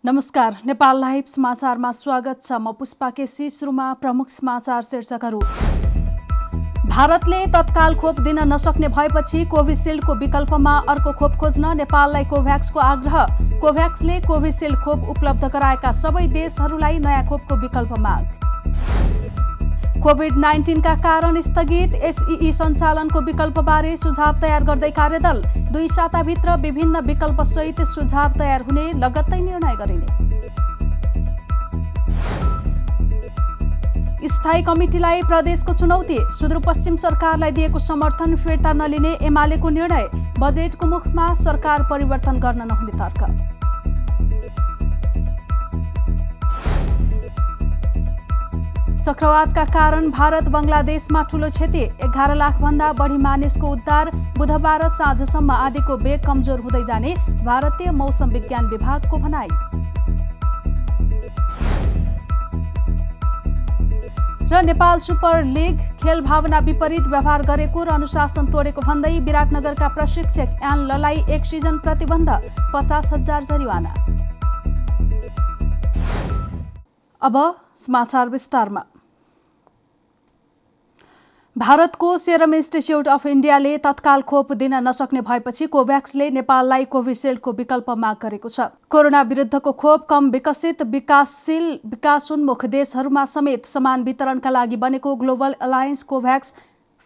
नमस्कार, नेपाल लाइभ समाचारमा स्वागत छ। म पुष्पा केसी। सुरुमा प्रमुख समाचार शीर्षकहरू। भारतले तत्काल खोप दिन नसक्ने भएपछि कोभिसिल्डको विकल्पमा अर्को खोप खोज्न नेपाललाई कोभ्याक्सको आग्रह। कोभ्याक्सले कोभिसिल्ड खोप उपलब्ध गराएका सबै देशहरूलाई नयाँ खोपको विकल्प माग। कोभिड-19 का कारण स्थगित एसईई सञ्चालनको विकल्पबारे सुझाव तयार गर्दै कार्यदल। 2 साताभित्र विभिन्न विकल्पसहित सुझाव तयार हुने, लगत्तै निर्णय गरिने। स्थायी कमिटीलाई प्रदेशको चुनौती। सुदूरपश्चिम सरकारलाई दिएको समर्थन फिर्ता नलिने एमालेको निर्णय। बजेटको मुखमा सरकार परिवर्तन गर्न नहुने तर्क। चक्रवातका कारण भारत बंगलादेशमा ठूलो क्षति। 11 लाखभन्दा बढी मानिसको उद्धार। बुधबार साँझसम्म आँधीको वेग कमजोर हुँदै जाने भारतीय मौसम विज्ञान विभागको भनाई। र नेपाल सुपर लिग खेल भावना विपरीत व्यवहार गरेको र अनुशासन तोडेको भन्दै विराटनगरका प्रशिक्षक यान ललाई 1 सिजन प्रतिबन्ध, 50,000 जरिवाना। अब समाचार विस्तारमा। भारतको सेरम इन्स्टिच्युट अफ इन्डियाले तत्काल खोप दिन नसक्ने भएपछि कोभ्याक्सले नेपाललाई कोभिसिल्डको विकल्प माग गरेको छ। कोरोना विरुद्धको खोप कम विकसित, विकासशील, विकासोन्मुख देशहरूमा समेत समान वितरणका लागि बनेको ग्लोबल अलायन्स कोभ्याक्स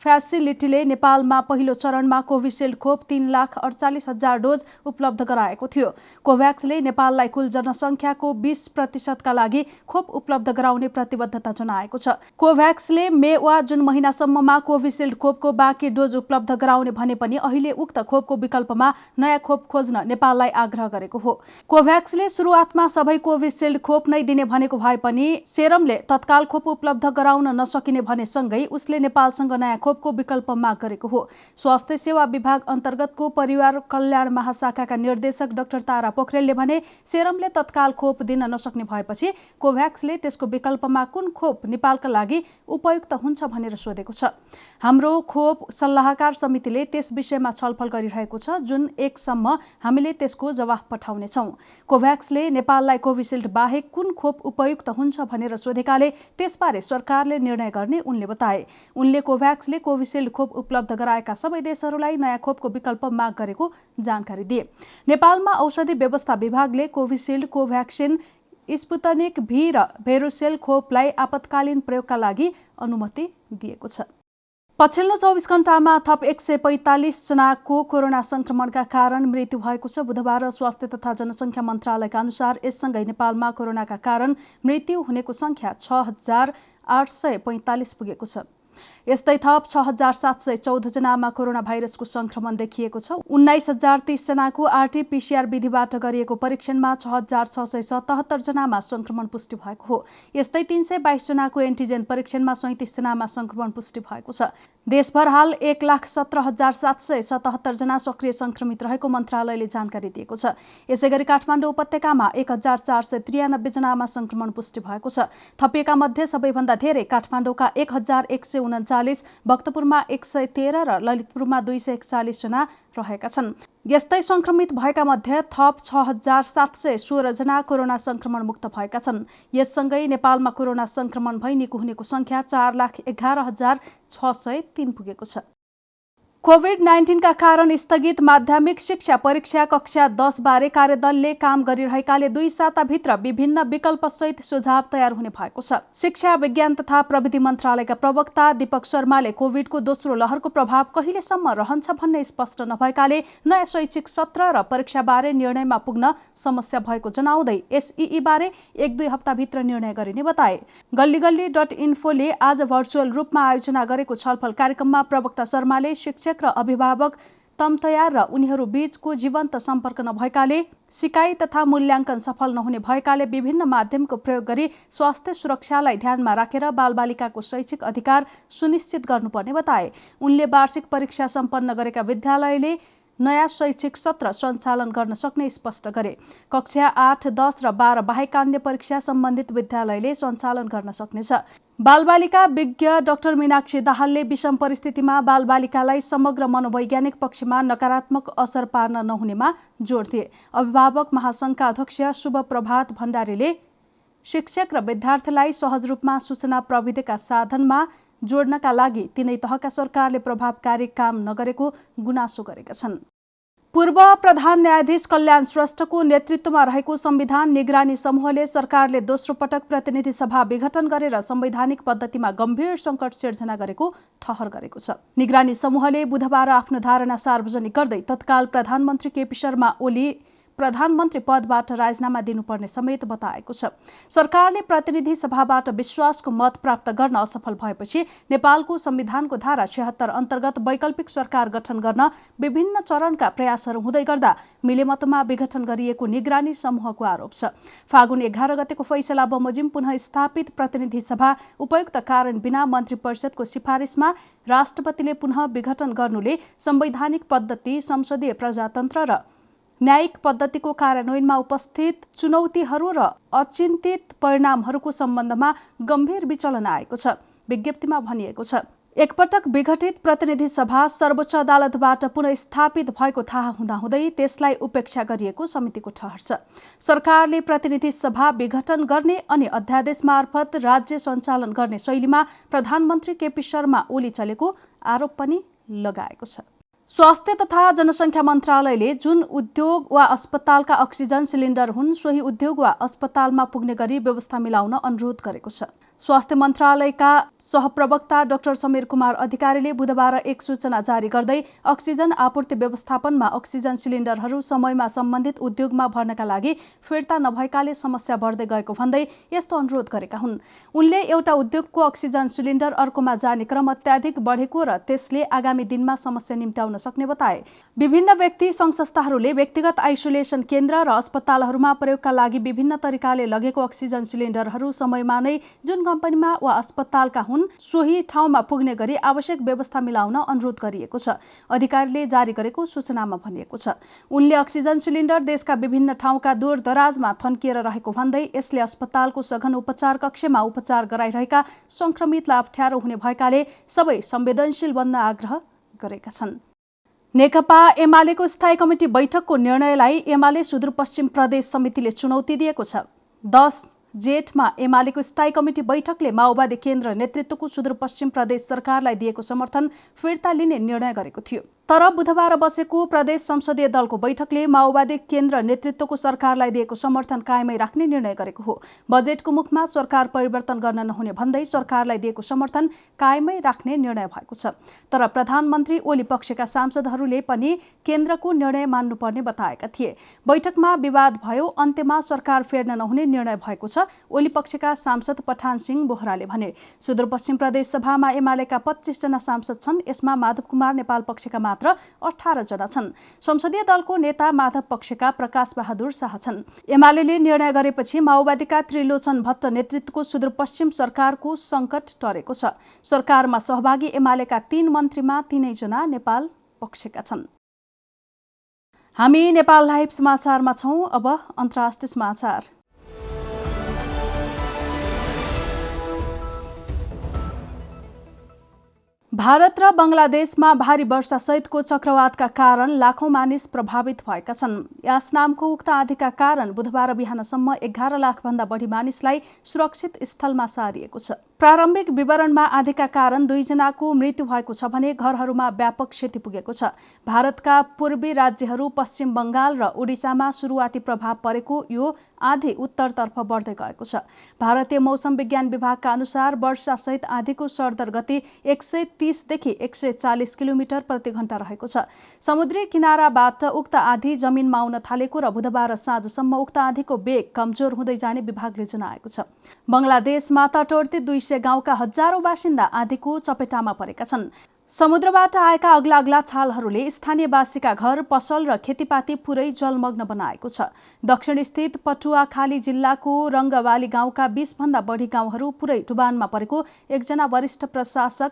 फ्यासिलिटीले नेपालमा पहिलो चरणमा कोभिसिल्ड खोप 3,48,000 डोज उपलब्ध गराएको थियो। कोभ्याक्सले नेपाललाई कुल जनसङ्ख्याको 20% का लागि खोप उपलब्ध गराउने प्रतिबद्धता जनाएको छ। कोभ्याक्सले मे वा जुन महिनासम्ममा कोभिसिल्ड खोपको बाँकी डोज उपलब्ध गराउने भने पनि अहिले उक्त खोपको विकल्पमा नयाँ खोप खोज्न नेपाललाई आग्रह गरेको हो। कोभ्याक्सले सुरुवातमा सबै कोभिसिल्ड खोप नै दिने भनेको भए पनि सेरमले तत्काल खोप उपलब्ध गराउन नसकिने भनेसँगै उसले नेपालसँग नयाँ खोपको विकल्प माग गरेको हो। स्वास्थ्य सेवा विभाग अन्तर्गतको परिवार कल्याण महाशाखाका निर्देशक डाक्टर तारा पोखरेलले भने सेरमले तत्काल खोप दिन नसक्ने भएपछि कोभ्याक्सले त्यसको विकल्पमा कुन खोप नेपालका लागि उपयुक्त हुन्छ भनेर सोधेको छ। हाम्रो खोप सल्लाहकार समितिले त्यस विषयमा छलफल गरिरहेको छ, जुन 1 सम्म हामीले त्यसको जवाफ पठाउनेछौँ। कोभ्याक्सले नेपाललाई कोभिसिल्ड बाहेक कुन खोप उपयुक्त हुन्छ भनेर सोधेकाले त्यसबारे सरकारले निर्णय गर्ने उनले बताए। उनले कोभ्याक्सले कोभिसिल्ड खोप उपलब्ध गराएका सबै देशहरूलाई नयाँ खोपको विकल्प माग गरेको जानकारी दिए। नेपालमा औषधि व्यवस्था विभागले कोभिसिल्ड, कोभ्याक्सिन, स्पुतनिक भी र भेरोसेल खोपलाई आपतकालीन प्रयोगका लागि अनुमति दिएको छ। पछिल्लो 24 घण्टामा थप 145 जनाको कोरोना संक्रमणका कारण मृत्यु भएको छ। बुधबार स्वास्थ्य तथा जनसङ्ख्या मन्त्रालयका अनुसार यससँगै नेपालमा कोरोनाका कारण मृत्यु हुनेको संख्या 6,845 पुगेको छ। यस्तै थप 6,714 जनामा कोरोना भाइरसको संक्रमण देखिएको छ। 19,030 जनाको आरटी-पीसीआर विधिबाट गरिएको परीक्षणमा 6,677 जनामा संक्रमण पुष्टि भएको हो। यस्तै 322 जनाको एन्टिजेन परीक्षणमा 37 जनामा संक्रमण पुष्टि भएको छ। देशभर हाल 1,17,777 जना सक्रिय संक्रमित रहेको मन्त्रालयले जानकारी दिएको छ। यसैगरी काठमाडौँ उपत्यकामा 1,493 जनामा संक्रमण पुष्टि भएको छ। थपिएका मध्ये सबैभन्दा धेरै काठमाडौँका 1,139, भक्तपुरमा 113 र ललितपुरमा 241 जना रहेका छन्। यस्तै संक्रमित भएका मध्ये थप 6,716 जना कोरोना संक्रमण मुक्त भएका छन्। यससँगै नेपालमा कोरोना संक्रमण भई निको हुनेको संख्या 4,11,603 पुगेको छ। कोभिड-19 का कारण स्थगित माध्यमिक शिक्षा परीक्षा कक्षा 10 बारे कार्यदलले काम गरिरहेकाले 2 साताभित्र विभिन्न विकल्पसहित सुझाव तयार हुने भएको छ। शिक्षा विज्ञान तथा प्रविधि मन्त्रालयका प्रवक्ता दीपक शर्माले कोभिडको दोस्रो लहरको प्रभाव कहिलेसम्म रहन्छ भन्ने स्पष्ट नभएकाले नयाँ शैक्षिक सत्र र परीक्षाबारे निर्णयमा पुग्न समस्या भएको जनाउँदै एसईई बारे 1-2 हप्ताभित्र निर्णय गरिने बताए। गल्लीगल्ली.info ले आज भर्चुअल रूपमा आयोजना गरेको छलफल कार्यक्रममा प्रवक्ता शर्माले शिक्षक र अभिभावक तम्तयार र उनीहरू बीचको जीवन्त सम्पर्क नभएकाले, सिकाइ तथा मूल्याङ्कन सफल नहुने भएकाले विभिन्न माध्यमको प्रयोग गरी स्वास्थ्य सुरक्षालाई ध्यानमा राखेर बालबालिकाको शैक्षिक अधिकार सुनिश्चित गर्नुपर्ने बताए। उनले वार्षिक परीक्षा सम्पन्न गरेका विद्यालयले नयाँ शैक्षिक सत्र सञ्चालन गर्न सक्ने स्पष्ट गरे। कक्षा 8, 10 र 12 बाहेक अन्य परीक्षा सम्बन्धित विद्यालयले सञ्चालन गर्न सक्नेछ। बालबालिका विज्ञ डाक्टर मीनाक्षी दाहालले विषम परिस्थितिमा बालबालिकालाई समग्र मनोवैज्ञानिक पक्षमा नकारात्मक असर पार्न नहुनेमा जोड दिए। अभिभावक महासङ्घका अध्यक्ष शुभप्रभात भण्डारीले शिक्षक र विद्यार्थीलाई सहज रूपमा सूचना प्रविधिका साधनमा जोड्नका लागि तीनै तहका सरकारले प्रभावकारी काम नगरेको गुनासो गरेका छन्। पूर्व प्रधान न्यायाधीश कल्याण श्रेष्ठको नेतृत्वमा रहेको संविधान निगरानी समूहले सरकारले दोस्रो पटक प्रतिनिधि सभा विघटन गरेर संवैधानिक पद्धतिमा गम्भीर सङ्कट सिर्जना गरेको ठहर गरेको छ। निगरानी समूहले बुधबार आफ्नो धारणा सार्वजनिक गर्दै तत्काल प्रधानमन्त्री केपी शर्मा ओली प्रधानमन्त्री पदबाट राजीनामा दिनुपर्ने समेत बताएको छ। सरकारले प्रतिनिधि सभाबाट विश्वासको मत प्राप्त गर्न असफल भएपछि नेपालको संविधानको धारा 76 अन्तर्गत वैकल्पिक सरकार गठन गर्न विभिन्न चरणका प्रयासहरू हुँदै गर्दा मिलेमतमा विघटन गरिएको निगरानी समूहको आरोप छ। फागुन 11 गतेको फैसला बमोजिम पुनः स्थापित प्रतिनिधि सभा उपयुक्त कारण बिना मन्त्री परिषदको सिफारिसमा राष्ट्रपतिले पुनः विघटन गर्नुले संवैधानिक पद्धति, संसदीय प्रजातन्त्र र न्यायिक पद्धतिको कार्यान्वयनमा उपस्थित चुनौतीहरू र अचिन्तित परिणामहरूको सम्बन्धमा गम्भीर विचलन आएको छ। विज्ञप्तिमा भनिएको छ, एकपटक विघटित प्रतिनिधि सभा सर्वोच्च अदालतबाट पुनः स्थापित भएको थाहा हुँदाहुँदै त्यसलाई उपेक्षा गरिएको समितिको ठहर छ। सरकारले प्रतिनिधि सभा विघटन गर्ने अनि अध्यादेश मार्फत राज्य सञ्चालन गर्ने शैलीमा प्रधानमन्त्री केपी शर्मा ओली चलेको आरोप पनि लगाएको छ। स्वास्थ्य तथा जनसङ्ख्या मन्त्रालयले जुन उद्योग वा अस्पतालका अक्सिजन सिलिन्डर हुन् सोही उद्योग वा अस्पतालमा पुग्ने गरी व्यवस्था मिलाउन अनुरोध गरेको छ। स्वास्थ्य मन्त्रालयका सहप्रवक्ता डाक्टर समीर कुमार अधिकारीले बुधबार एक सूचना जारी गर्दै अक्सिजन आपूर्ति व्यवस्थापनमा अक्सिजन सिलिन्डरहरू समयमा सम्बन्धित उद्योगमा भर्नका लागि फिर्ता नभएकाले समस्या बढ्दै गएको भन्दै यस्तो अनुरोध गरेका हुन्। उनले एउटा उद्योगको अक्सिजन सिलिन्डर अर्कोमा जाने क्रम अत्याधिक बढेको र त्यसले आगामी दिनमा समस्या निम्त्याउन सक्ने बताए। विभिन्न व्यक्ति संस्थाहरूले व्यक्तिगत आइसोलेसन केन्द्र र अस्पतालहरूमा प्रयोगका लागि विभिन्न तरिकाले लगेको अक्सिजन सिलिन्डरहरू समयमा नै जुन कम्पनीमा वा अस्पतालका हुन् सोही ठाउँमा पुग्ने गरी आवश्यक व्यवस्था मिलाउन अनुरोध गरिएको छ। अधिकारीले जारी गरेको सूचनामा भनिएको छ। उनले अक्सिजन सिलिन्डर देशका विभिन्न ठाउँका दूर दराजमा थन्किएर रहेको भन्दै यसले अस्पतालको सघन उपचार कक्षमा उपचार गराइरहेका संक्रमितलाई अप्ठ्यारो हुने भएकाले सबै संवेदनशील बन्न आग्रह गरेका छन्। नेकपा एमालेको स्थायी कमिटी बैठकको निर्णयलाई एमाले सुदूरपश्चिम प्रदेश समितिले चुनौती दिएको छ। 10 जेठमा एमालेको स्थायी कमिटी बैठकले माओवादी केन्द्र नेतृत्वको सुदूरपश्चिम प्रदेश सरकारलाई दिएको समर्थन फिर्ता लिने निर्णय गरेको थियो। तर बुधबार बसेको प्रदेश संसदीय दलको बैठकले माओवादी केन्द्र नेतृत्वको सरकारलाई दिएको समर्थन कायमै राख्ने निर्णय गरेको हो। बजेटको मुखमा सरकार परिवर्तन गर्न नहुने भन्दै सरकारलाई दिएको समर्थन कायमै राख्ने निर्णय भएको छ। तर प्रधानमन्त्री ओली पक्षका सांसदहरूले पनि केन्द्रको निर्णय मान्नुपर्ने बताएका थिए। बैठकमा विवाद भयो, अन्त्यमा सरकार फेर्न नहुने निर्णय भएको छ, ओली पक्षका सांसद पठान सिंह बोहराले भने। सुदूरपश्चिम प्रदेश सभामा एमालेका 25 जना सांसद छन्। यसमा माधव कुमार नेपाल पक्षका मात्र 18 जना छन्। संसदीय दलको नेता माधव पक्षका प्रकाश बहादुर शाह छन्। एमालेले निर्णय गरेपछि माओवादीका त्रिलोचन भट्ट नेतृत्वको सुदूरपश्चिम सरकारको संकट टरेको छ। सरकारमा सहभागी एमालेका 3 मन्त्रीमा 3 जना नेपाल पक्षका छन्। हामी नेपाल लाइभ समाचारमा छौं। अब अन्तर्राष्ट्रिय समाचार। भारत र बंगलादेशमा भारी वर्षा सहितको चक्रवातका कारण लाखौं मानिस प्रभावित भएका छन्। यास नामको उक्त आँधीका कारण बुधबार बिहानसम्म 11 लाख भन्दा बढी मानिसलाई सुरक्षित स्थलमा सारिएको छ। प्रारम्भिक विवरणमा आँधीका कारण 2 जनाको मृत्यु भएको छ भने घरहरूमा व्यापक क्षति पुगेको छ। भारतका पूर्वी राज्यहरू पश्चिम बंगाल र ओडिसामा सुरुवाती प्रभाव परेको यो आँधी उत्तरतर्फ बढ्दै गएको छ। भारतीय मौसम विज्ञान विभागका अनुसार वर्षासहित आँधीको सरदर गति 130 देखि 140 किलोमिटर प्रति घण्टा रहेको छ। समुद्री किनाराबाट उक्त आँधी जमिनमा आउन थालेको र बुधबार साँझसम्म उक्त आँधीको वेग कमजोर हुँदै जाने विभागले जनाएको छ। बंगलादेशमा तटवर्ती 200 गाउँका हजारौं बासिन्दा आँधीको चपेटामा परेका छन्। समुद्रबाट आएका अग्ला छालहरूले स्थानीयवासीका घर, पसल र खेतीपाती पुरै जलमग्न बनाएको छ। दक्षिण स्थित पटुवाखाली जिल्लाको रङ्गवाली गाउँका 20 भन्दा बढी गाउँहरू पुरै डुबानमा परेको एकजना वरिष्ठ प्रशासक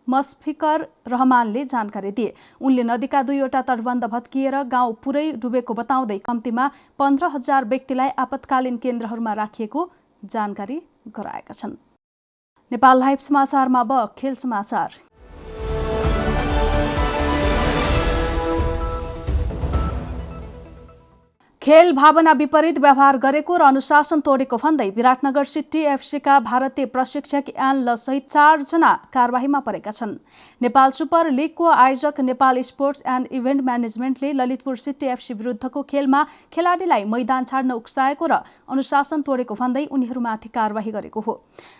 मस्फिकर रहमानले जानकारी दिए। उनले नदीका 2वटा तटबन्ध भत्किएर गाउँ पुरै डुबेको बताउँदै कम्तीमा 15,000 व्यक्तिलाई आपतकालीन केन्द्रहरूमा राखिएको जानकारी गराएका छन्। नेपाल लाइभ समाचारमा अब खेल समाचार। खेल भावना विपरीत व्यवहार गरेको र अनुशासन तोडेको भन्दै विराटनगर सिटी एफसीका भारतीय प्रशिक्षक एन ल सहित 4 जना कारबाहीमा परेका छन्। नेपाल सुपर लिगको आयोजक नेपाल स्पोर्ट्स एन्ड इभेन्ट म्यानेजमेन्टले ललितपुर सिटी एफसी विरुद्धको खेलमा खेलाडीलाई मैदान छाड्न उक्साएको र अनुशासन तोडेको भन्दै उनीहरूमाथि कारबाही गरेको हो।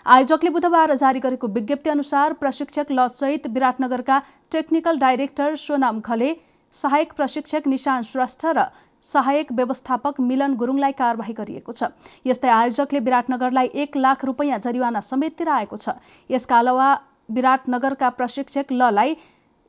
आयोजकले बुधबार जारी गरेको विज्ञप्ति अनुसार प्रशिक्षक ल सहित विराटनगरका टेक्निकल डाइरेक्टर सोनाम घले, सहायक प्रशिक्षक निशान श्रेष्ठ र सहायक व्यवस्थापक मिलन गुरुङलाई कारबाही गरिएको छ। यस्तै आयोजकले विराटनगरलाई 1 लाख रुपैयाँ जरिवाना समेत तिराएको छ। यसका अलावा विराटनगरका प्रशिक्षक ललाई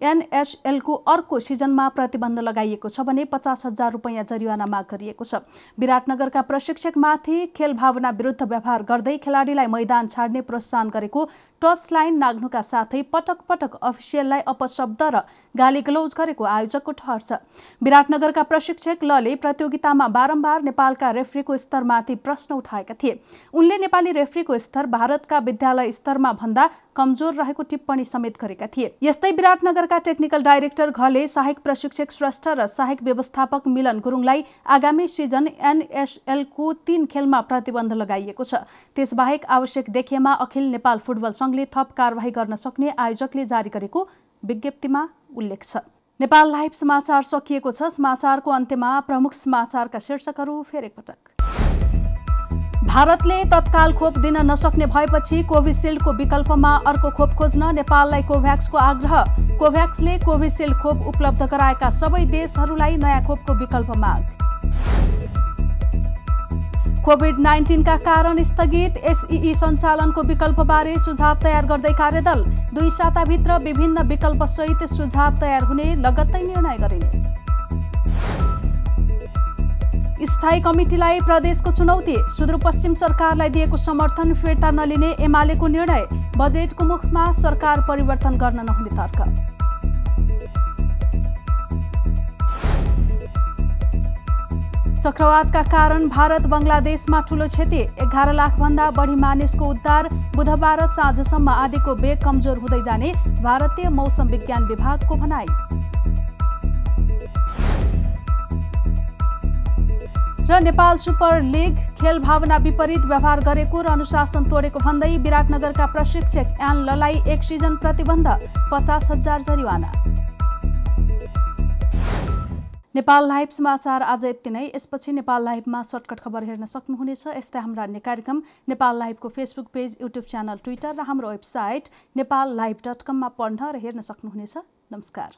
एनएसएलको अर्को सिजनमा प्रतिबन्ध लगाइएको छ भने 50,000 रुपैयाँ जरिवाना माग गरिएको छ। विराटनगरका प्रशिक्षकमाथि खेल भावना विरुद्ध व्यवहार गर्दै खेलाडीलाई मैदान छाड्ने प्रोत्साहन गरेको, टच लाइन नाग्नुका साथै पटक पटक अफिसियललाई अपशब्द र गाली गलौज गरेको आयोजकको ठहर छ। विराटनगरका प्रशिक्षक लले प्रतियोगितामा बारम्बार नेपालका रेफ्रीको स्तरमाथि प्रश्न उठाएका थिए। उनले नेपाली रेफ्रीको स्तर भारतका विद्यालय स्तरमा भन्दा कमजोर रहेको टिप्पणी समेत गरेका थिए। यस्तै विराटनगरका टेक्निकल डाइरेक्टर घले, सहायक प्रशिक्षक श्रेष्ठ र सहायक व्यवस्थापक मिलन गुरुङलाई आगामी सिजन एनएसएलको 3 खेलमा प्रतिबन्ध लगाइएको छ। त्यसबाहेक आवश्यक देखिएमा अखिल नेपाल फुटबल संघले थप कारबाही गर्न सक्ने आयोजकले जारी गरेको विज्ञप्तिमा उल्लेख छ। नेपाल लाइभ समाचार सकिएको छ। समाचारको अन्त्यमा प्रमुख समाचारका शीर्षकहरू फेरि एकपटक। भारतले तत्काल खोप दिन नसक्ने भएपछि कोभिसिल्डको विकल्पमा अर्को खोप खोज्न नेपाललाई कोभ्याक्सको आग्रह। कोभ्याक्सले कोभिसिल्ड खोप उपलब्ध गराएका सबै देशहरूलाई नयाँ खोपको विकल्प माग। कोभिड-19 का कारण स्थगित एसईई सञ्चालनको विकल्पबारे सुझाव तयार गर्दै कार्यदल। 2 साताभित्र विभिन्न विकल्पसहित सुझाव तयार हुने, लगत्तै निर्णय गरिने। स्थायी कमिटीलाई प्रदेशको चुनौती। सुदूरपश्चिम सरकारलाई दिएको समर्थन फिर्ता नलिने एमालेको निर्णय। बजेटको मुखमा सरकार परिवर्तन गर्न नहुने तर्क। चक्रवातका कारण भारत बङ्गलादेशमा ठूलो क्षति। 11 लाखभन्दा बढी मानिसको उद्धार। बुधबार साँझसम्म आँधीको वेग कमजोर हुँदै जाने भारतीय मौसम विज्ञान विभागको भनाई। र नेपाल सुपर लिग खेल भावना विपरीत व्यवहार गरेको र अनुशासन तोडेको भन्दै विराटनगरका प्रशिक्षक एन ललाई 1 सिजन प्रतिबन्ध, 50,000 जरिवाना। नेपाल लाइभ समाचार आज यति नै। यसपछि नेपाल लाइभमा सर्टकट खबर हेर्न सक्नुहुनेछ। यस्तै हाम्रा अन्य कार्यक्रम नेपाल लाइभको Facebook page, YouTube channel, Twitter र हाम्रो वेबसाइट नेपाललाइभ.com मा पढ्न र हेर्न सक्नुहुनेछ। नमस्कार।